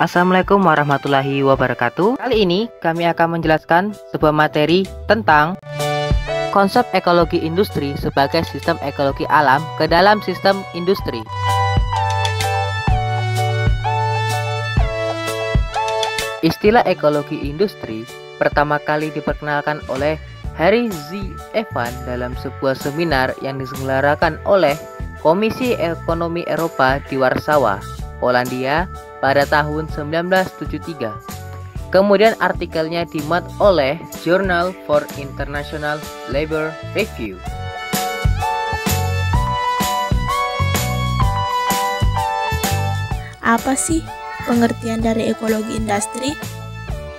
Assalamualaikum warahmatullahi wabarakatuh. Kali ini kami akan menjelaskan sebuah materi tentang konsep ekologi industri sebagai sistem ekologi alam ke dalam sistem industri. Istilah ekologi industri pertama kali diperkenalkan oleh Harry Z. Evan dalam sebuah seminar yang diselenggarakan oleh Komisi Ekonomi Eropa di Warsawa, Polandia pada tahun 1973. Kemudian artikelnya dimuat oleh Journal for International Labour Review. Apa sih pengertian dari ekologi industri?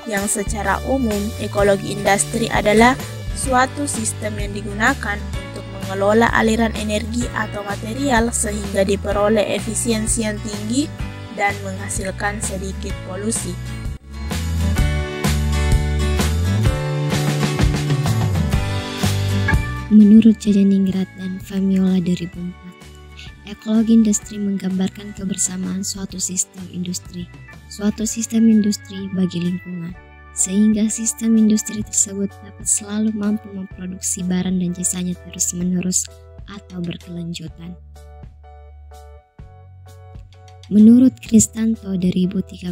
Yang secara umum, ekologi industri adalah suatu sistem yang digunakan untuk mengelola aliran energi atau material sehingga diperoleh efisiensi yang tinggi dan menghasilkan sedikit polusi. Menurut Jajaningrat dan Famiola 2004, ekologi industri menggambarkan kebersamaan suatu sistem industri bagi lingkungan, sehingga sistem industri tersebut dapat selalu mampu memproduksi barang dan jasanya terus-menerus atau berkelanjutan. Menurut Kristanto 2013,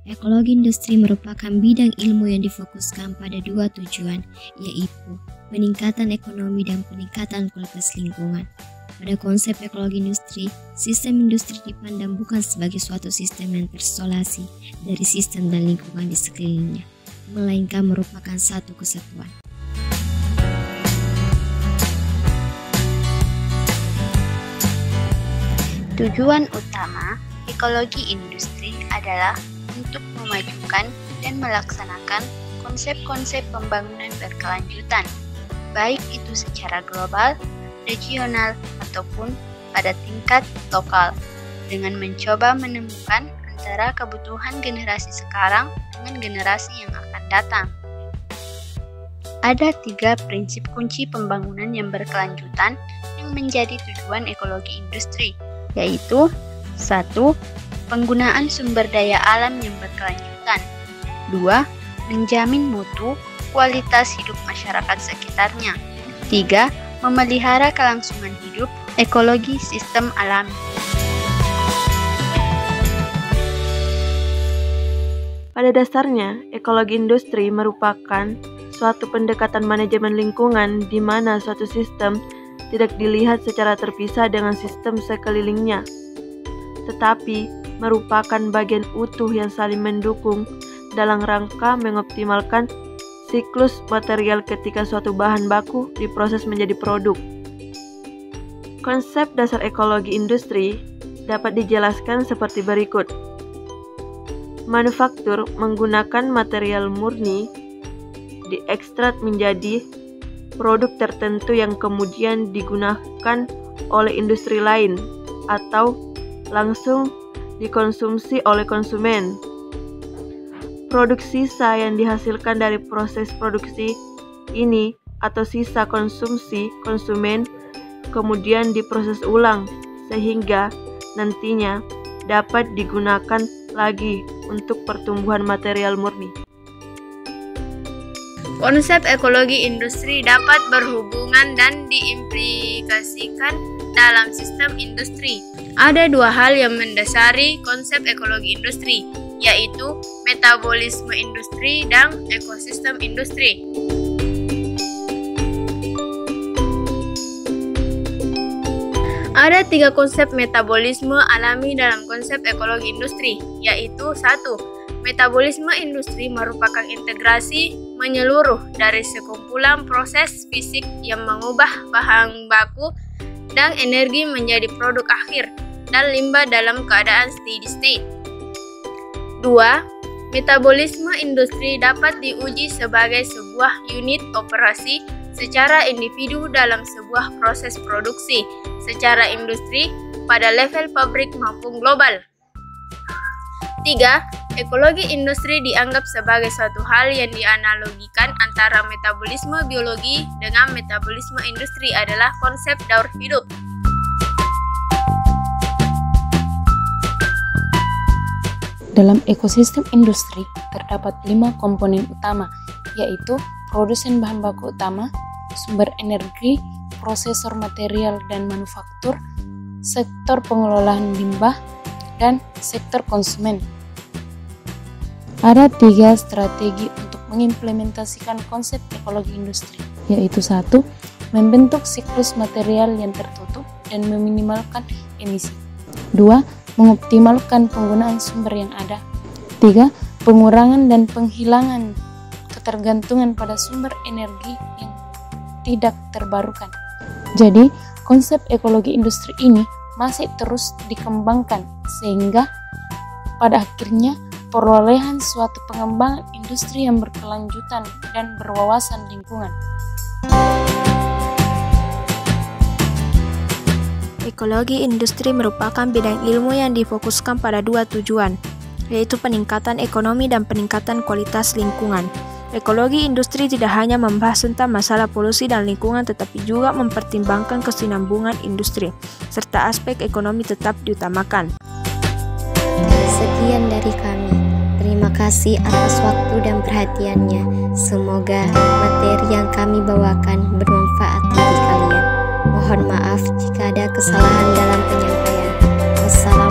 ekologi industri merupakan bidang ilmu yang difokuskan pada dua tujuan, yaitu peningkatan ekonomi dan peningkatan kualitas lingkungan. Pada konsep ekologi industri, sistem industri dipandang bukan sebagai suatu sistem yang terisolasi dari sistem dan lingkungan di sekelilingnya, melainkan merupakan satu kesatuan. Tujuan utama ekologi industri adalah untuk memajukan dan melaksanakan konsep-konsep pembangunan berkelanjutan, baik itu secara global, regional, ataupun pada tingkat lokal, dengan mencoba menemukan antara kebutuhan generasi sekarang dengan generasi yang akan datang. Ada 3 prinsip kunci pembangunan yang berkelanjutan yang menjadi tujuan ekologi industri, yaitu 1. Penggunaan sumber daya alam yang berkelanjutan. 2. Menjamin mutu kualitas hidup masyarakat sekitarnya. 3. Memelihara kelangsungan hidup ekologi sistem alami. Pada dasarnya, ekologi industri merupakan suatu pendekatan manajemen lingkungan di mana suatu sistem tidak dilihat secara terpisah dengan sistem sekelilingnya, tetapi merupakan bagian utuh yang saling mendukung dalam rangka mengoptimalkan siklus material ketika suatu bahan baku diproses menjadi produk. Konsep dasar ekologi industri dapat dijelaskan seperti berikut. Manufaktur menggunakan material murni diekstrak menjadi produk tertentu yang kemudian digunakan oleh industri lain atau langsung dikonsumsi oleh konsumen. Produk sisa yang dihasilkan dari proses produksi ini atau sisa konsumsi konsumen kemudian diproses ulang sehingga nantinya dapat digunakan lagi untuk pertumbuhan material murni. Konsep ekologi industri dapat berhubungan dan diimplikasikan dalam sistem industri. Ada 2 hal yang mendasari konsep ekologi industri, yaitu metabolisme industri dan ekosistem industri. Ada 3 konsep metabolisme alami dalam konsep ekologi industri, yaitu 1. Metabolisme industri merupakan integrasi menyeluruh dari sekumpulan proses fisik yang mengubah bahan baku dan energi menjadi produk akhir dan limbah dalam keadaan steady state. 2. Metabolisme industri dapat diuji sebagai sebuah unit operasi secara individu dalam sebuah proses produksi secara industri pada level pabrik maupun global. 3. Ekologi industri dianggap sebagai suatu hal yang dianalogikan antara metabolisme biologi dengan metabolisme industri adalah konsep daur hidup. Dalam ekosistem industri terdapat 5 komponen utama, yaitu produsen bahan baku utama, sumber energi, prosesor material dan manufaktur, sektor pengelolaan limbah, dan sektor konsumen. Ada 3 strategi untuk mengimplementasikan konsep ekologi industri, yaitu 1. Membentuk siklus material yang tertutup dan meminimalkan emisi. 2. Mengoptimalkan penggunaan sumber yang ada. 3. Pengurangan dan penghilangan ketergantungan pada sumber energi yang tidak terbarukan. Jadi, konsep ekologi industri ini masih terus dikembangkan sehingga pada akhirnya perolehan suatu pengembangan industri yang berkelanjutan dan berwawasan lingkungan. Ekologi industri merupakan bidang ilmu yang difokuskan pada 2 tujuan, yaitu peningkatan ekonomi dan peningkatan kualitas lingkungan. Ekologi industri tidak hanya membahas tentang masalah polusi dan lingkungan, tetapi juga mempertimbangkan kesinambungan industri, serta aspek ekonomi tetap diutamakan. Sekian dari kami. Terima kasih atas waktu dan perhatiannya. Semoga materi yang kami bawakan bermanfaat bagi kalian. Mohon maaf jika ada kesalahan dalam penyampaian. Wassalamualaikum.